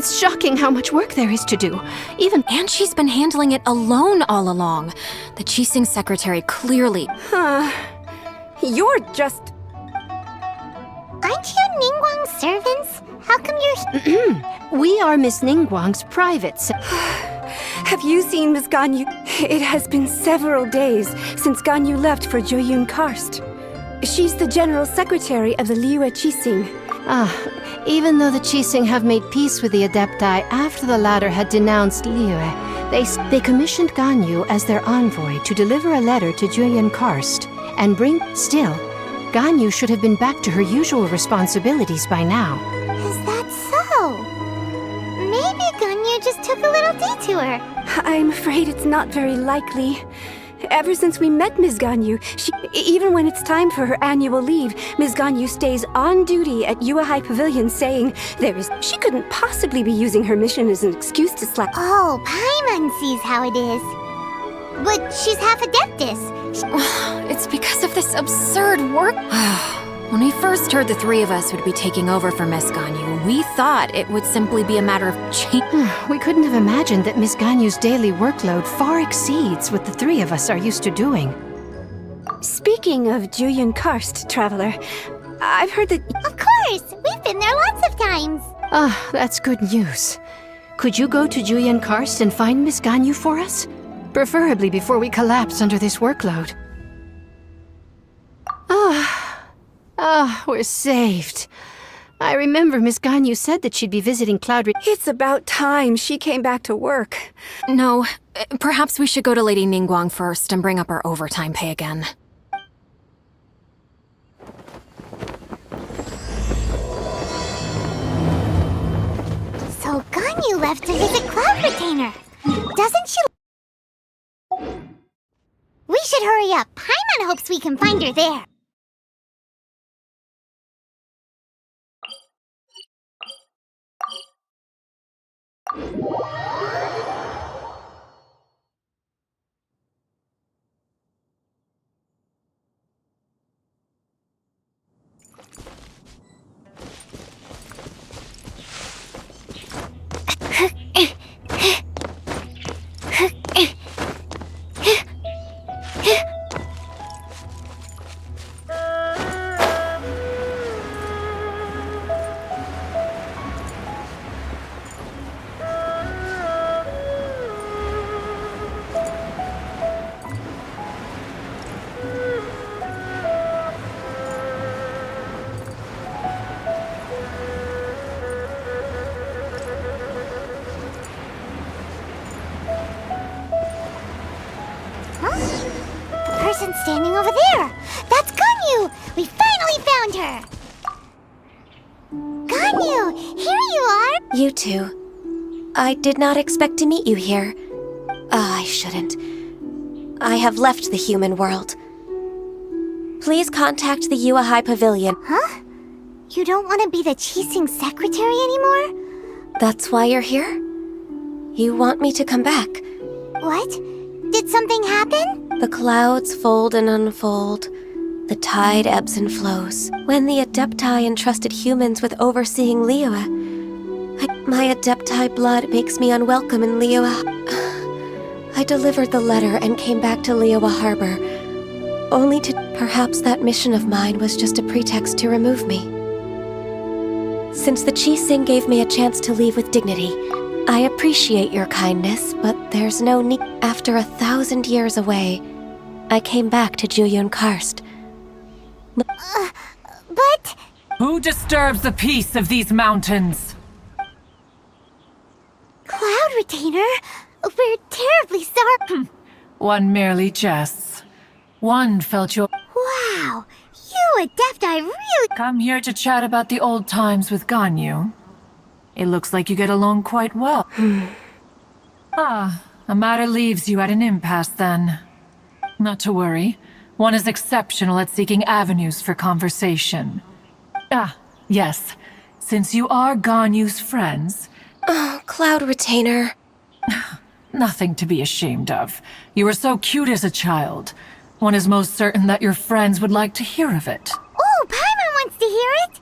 It's shocking how much work there is to do. And she's been handling it alone all along. The Qixing secretary clearly... You're just... Aren't you Ningguang's servants? How come you're here? We are Miss Ningguang's private Have you seen Miss Ganyu? It has been several days since Ganyu left for Jueyun Karst. She's the general secretary of the Liyue Qixing. Even though the Qixing have made peace with the Adepti after the latter had denounced Liyue, they commissioned Ganyu as their envoy to deliver a letter to Jueyun Karst and bring... Still, Ganyu should have been back to her usual responsibilities by now. Is that so? Maybe Ganyu just took a little detour. I'm afraid it's not very likely. Ever since we met Ms. Ganyu, even when it's time for her annual leave, Ms. Ganyu stays on duty at Yuehai Pavilion saying she couldn't possibly be using her mission as an excuse to slack. Oh, Paimon sees how it is. But she's half Adeptus. It's because of this absurd work... When we first heard the three of us would be taking over for Miss Ganyu, we thought it would simply be a matter of change. We couldn't have imagined that Miss Ganyu's daily workload far exceeds what the three of us are used to doing. Speaking of Jueyun Karst, Traveler, I've heard that... Of course! We've been there lots of times! That's good news. Could you go to Jueyun Karst and find Miss Ganyu for us? Preferably before we collapse under this workload. We're saved. I remember Miss Ganyu said that she'd be visiting Cloud... It's about time she came back to work. No, perhaps we should go to Lady Ningguang first and bring up our overtime pay again. So Ganyu left to visit Cloud Retainer. Doesn't she... We should hurry up. Paimon hopes we can find her there. Standing over there! That's Ganyu! We finally found her! Ganyu! Here you are! You two. I did not expect to meet you here. I shouldn't. I have left the human world. Please contact the Yuehai Pavilion. Huh? You don't want to be the Qixing secretary anymore? That's why you're here? You want me to come back? What? Did something happen? The clouds fold and unfold. The tide ebbs and flows. When the Adepti entrusted humans with overseeing Liyue, my Adepti blood makes me unwelcome in Liyue. I delivered the letter and came back to Liyue Harbor, only to... Perhaps that mission of mine was just a pretext to remove me. Since the Qixing gave me a chance to leave with dignity, I appreciate your kindness, but there's no need. After 1,000 years away, I came back to Jueyun Karst. But... Who disturbs the peace of these mountains? Cloud Retainer? We're terribly sorry. One merely jests. One felt your... Wow! You Adepti really... Come here to chat about the old times with Ganyu. It looks like you get along quite well. A matter leaves you at an impasse then. Not to worry. One is exceptional at seeking avenues for conversation. Yes. Since you are Ganyu's friends... Oh, Cloud Retainer. Nothing to be ashamed of. You were so cute as a child. One is most certain that your friends would like to hear of it. Oh, Paimon wants to hear it!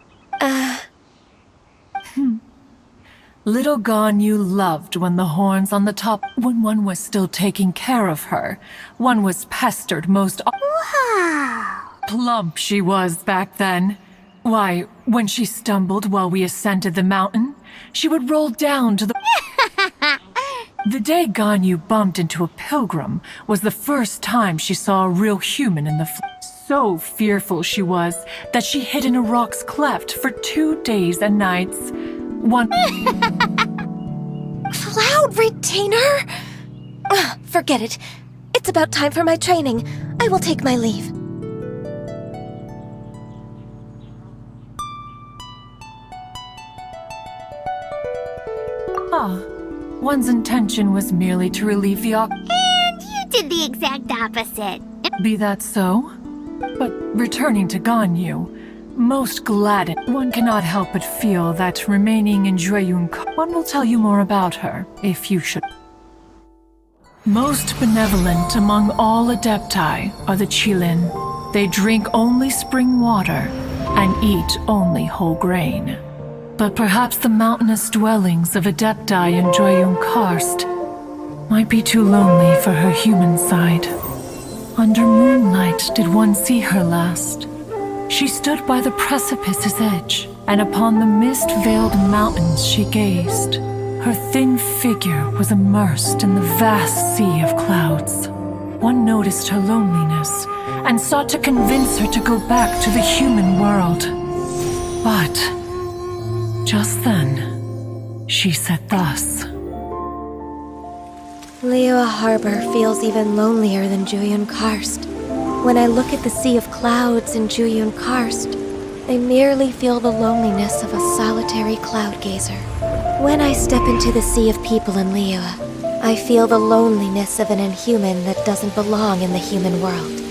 Little Ganyu loved when the horns on the top, when one was still taking care of her. One was pestered most. Wow. Plump she was back then. Why, when she stumbled while we ascended the mountain, she would roll down to the... The day Ganyu bumped into a pilgrim was the first time she saw a real human in the So fearful she was that she hid in a rock's cleft for 2 days and nights. One... Cloud Retainer? Ugh, forget it. It's about time for my training. I will take my leave. One's intention was merely to relieve the And you did the exact opposite. Be that so? But returning to Ganyu, most gladdened, one cannot help but feel that remaining in Jueyun, one will tell you more about her, if you should. Most benevolent among all Adepti are the Qilin. They drink only spring water and eat only whole grain. But perhaps the mountainous dwellings of Adepti in Jueyun Karst might be too lonely for her human side. Under moonlight did one see her last. She stood by the precipice's edge, and upon the mist-veiled mountains she gazed. Her thin figure was immersed in the vast sea of clouds. One noticed her loneliness, and sought to convince her to go back to the human world. But just then, she said thus. Liyue Harbor feels even lonelier than Jueyun Karst. When I look at the sea of clouds in Jueyun Karst, I merely feel the loneliness of a solitary cloud gazer. When I step into the sea of people in Liyue, I feel the loneliness of an inhuman that doesn't belong in the human world.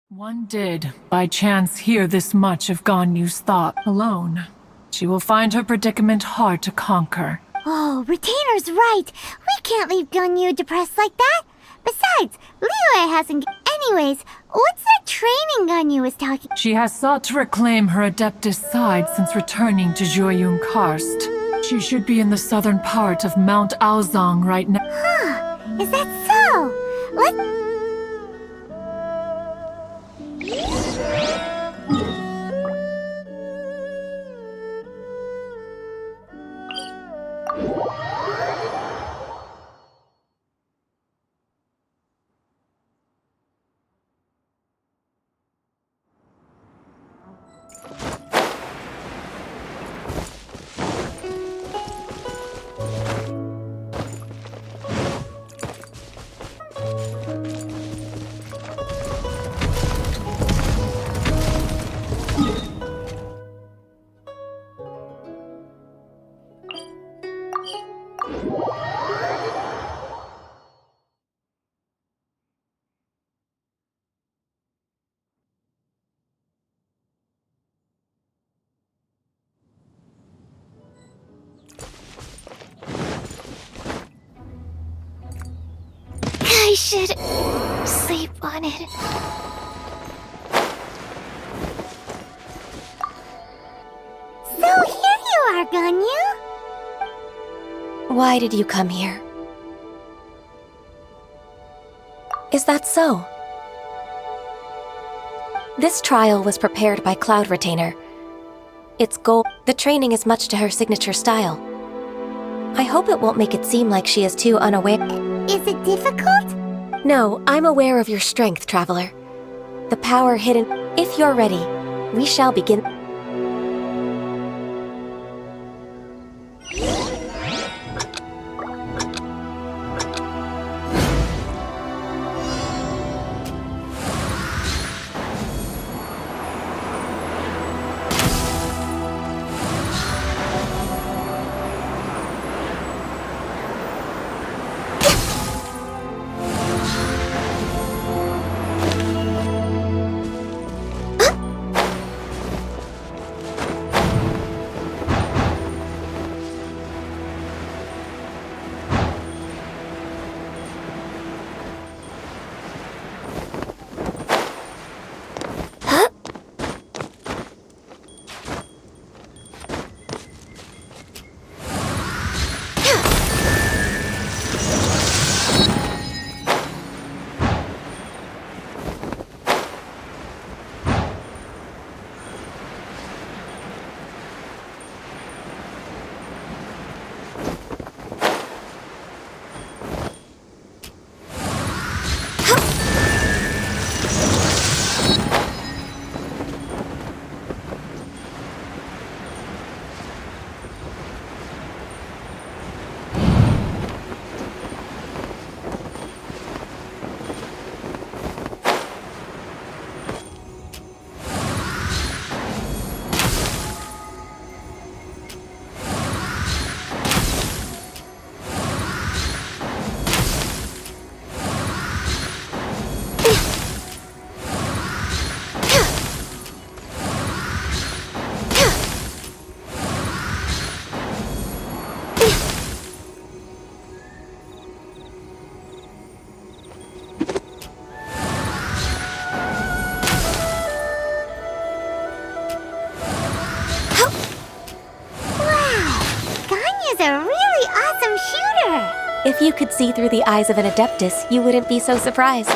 One did, by chance, hear this much of Ganyu's thought alone. She will find her predicament hard to conquer. Oh, Retainer's right. We can't leave Ganyu depressed like that. Besides, Liyue hasn't... Anyways, what's that training Ganyu was talking... She has sought to reclaim her Adeptus side since returning to Jueyun Karst. She should be in the southern part of Mount Aozang right now. Huh, is that so? Let's... I should sleep on it. So here you are, Ganyu. Why did you come here? Is that so? This trial was prepared by Cloud Retainer. Its goal... The training is much to her signature style. I hope it won't make it seem like she is too unaware... Is it difficult? No, I'm aware of your strength, Traveler. The power hidden... If you're ready, we shall begin... If you could see through the eyes of an Adeptus, you wouldn't be so surprised.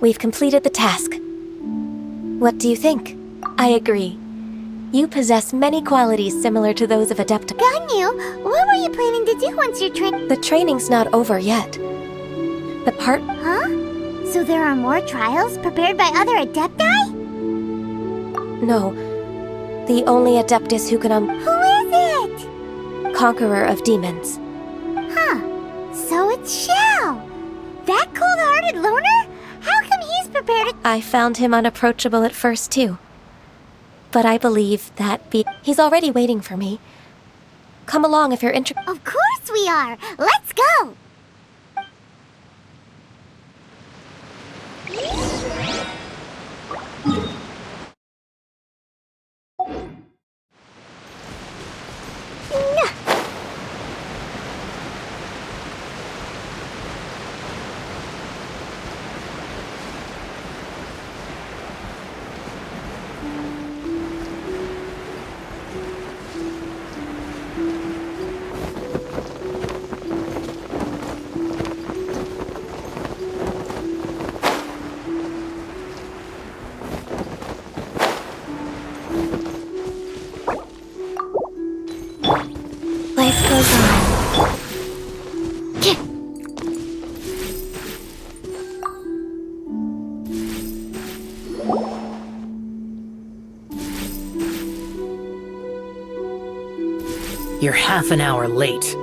We've completed the task. What do you think? I agree. You possess many qualities similar to those of Adepta. Ganyu, what were you planning to do once your The training's not over yet. The part... Huh? So there are more trials prepared by other Adepti? No. The only Adeptus who can, Who is it? Conqueror of demons. Huh. So it's Xiao. That cold-hearted loner? How come he's prepared to... I found him unapproachable at first, too. But I believe that he's already waiting for me. Come along if you're interested. Of course we are! Let's go! Life goes on. You're half an hour late.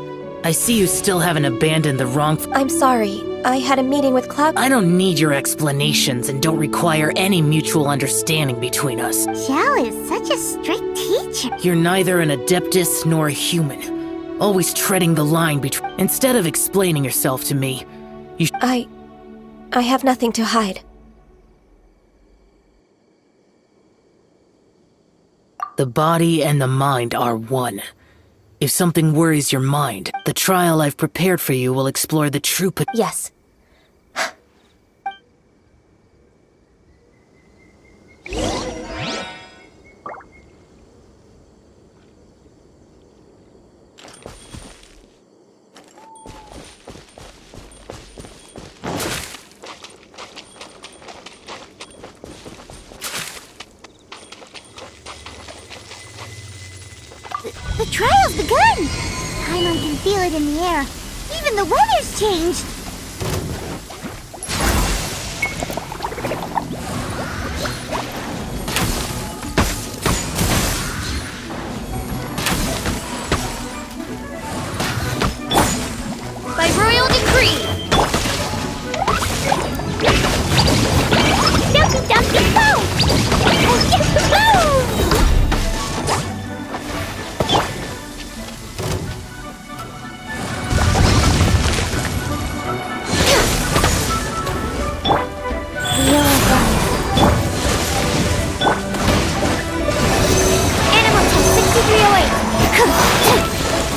I see you still haven't abandoned the wrong... I'm sorry. I had a meeting with Cloud. I don't need your explanations and don't require any mutual understanding between us. Xiao is such a strict teacher. You're neither an Adeptus nor a human. Always treading the line between... Instead of explaining yourself to me, you... I have nothing to hide. The body and the mind are one. If something worries your mind, the trial I've prepared for you will explore the true Yes. The trial's begun! Paimon can feel it in the air. Even the weather's changed. By royal decree! Dumpy dumpy boom! Oh, yes, boom!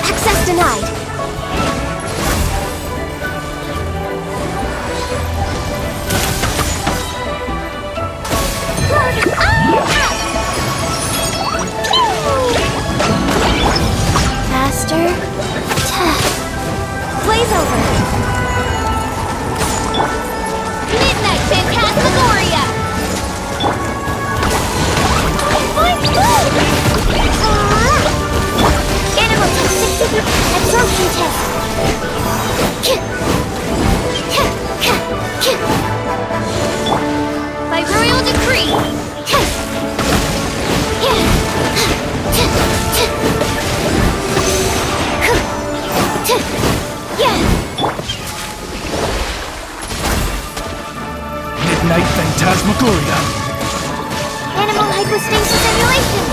Access denied. Fast Faster. Blaze over. Midnight Phantasmagoria! Animal toxicity absorption test. By royal decree. Midnight Phantasmagoria. Animal hypostasis simulation.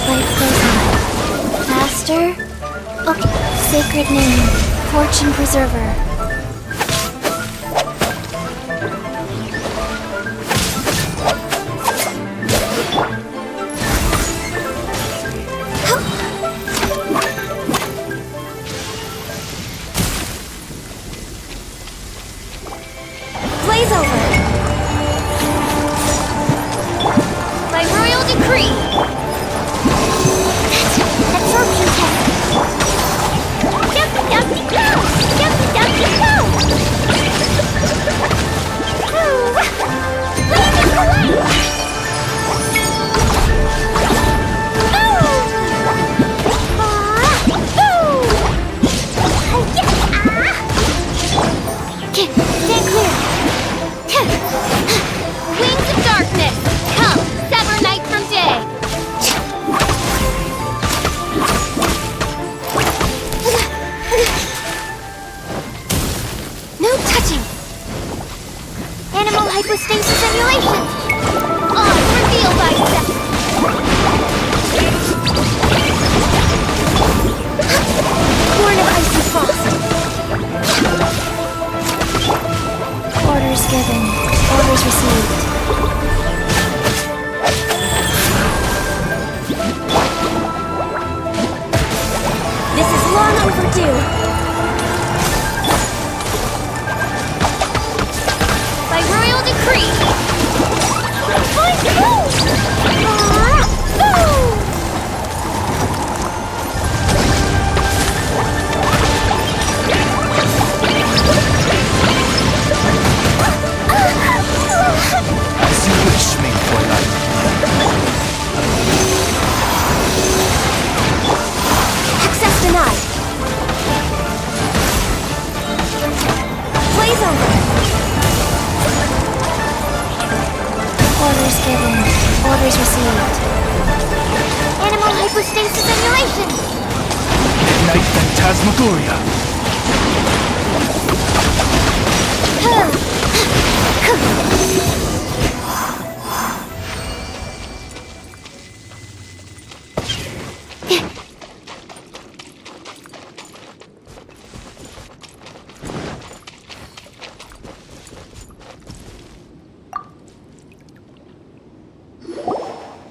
Life goes on. Faster. Okay. Sacred name. Fortune preserver. Blaze over. By royal decree. Absorption test. Jumpy dumpy go! Jumpy dumpy go! Blazing away! Stand clear! Wings of darkness! Come, sever night from day! No touching! Animal hypostasis simulation! On, reveal thyself! Born of icy frost! Orders given. Orders received. This is long overdue! By royal decree! As you wish me, Twilight. Access denied! Blaze over! Orders given. Orders received. Animal hypostasis simulation! Midnight Phantasmagoria.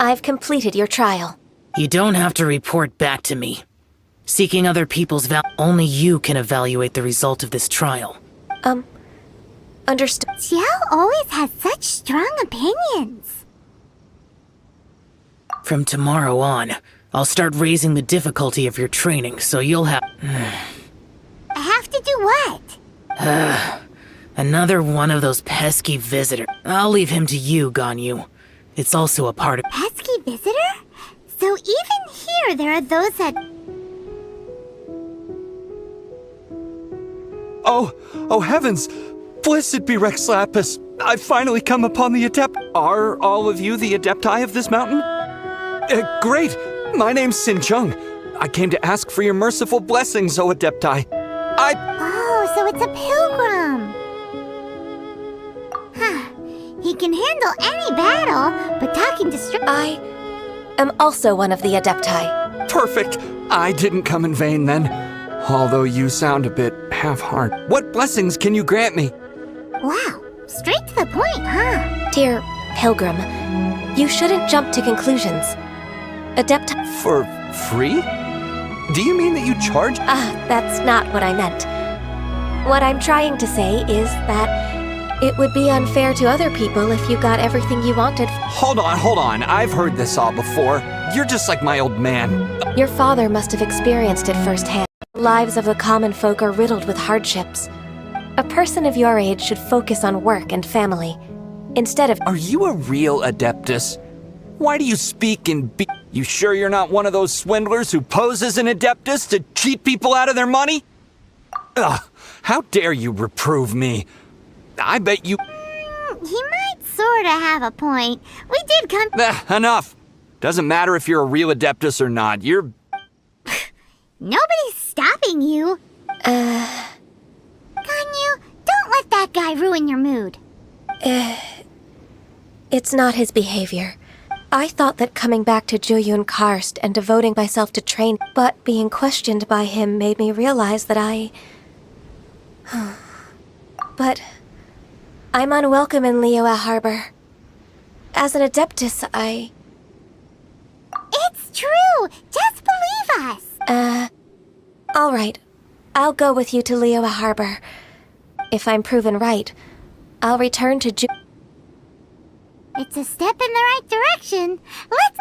I've completed your trial. You don't have to report back to me. Seeking other people's only you can evaluate the result of this trial. Understood. Xiao always has such strong opinions. From tomorrow on, I'll start raising the difficulty of your training, so you'll have... I have to do what? Another one of those pesky visitors. I'll leave him to you, Ganyu. It's also a part of... Pesky visitor? So even here there are those that... Oh heavens! Blessed be Rex Lapis! I've finally come upon the Adept. Are all of you the Adepti of this mountain? Great! My name's Sin Chung. I came to ask for your merciful blessings, O Adepti. Oh, so it's a pilgrim. He can handle any battle, but talking to I am also one of the Adepti. Perfect! I didn't come in vain then. Although you sound a bit half-hearted. What blessings can you grant me? Wow, straight to the point, huh? Dear Pilgrim, you shouldn't jump to conclusions. Adepti... For free? Do you mean that you charge? That's not what I meant. What I'm trying to say is that It would be unfair to other people if you got everything you wanted. Hold on. I've heard this all before. You're just like my old man. Your father must have experienced it firsthand. Lives of the common folk are riddled with hardships. A person of your age should focus on work and family, instead of— Are you a real Adeptus? Why do you speak in You sure you're not one of those swindlers who pose as an Adeptus to cheat people out of their money? Ugh, how dare you reprove me? I bet you— He might sorta have a point. We did come— Enough! Doesn't matter if you're a real Adeptus or not, you're— Nobody's stopping you. Ganyu, don't let that guy ruin your mood. It's not his behavior. I thought that coming back to Jueyun Karst and devoting myself to train, but being questioned by him made me realize that But I'm unwelcome in Liyue Harbor. As an Adeptus, It's true. Just believe us. All right. I'll go with you to Liyue Harbor. If I'm proven right, I'll return to It's a step in the right direction. Let's...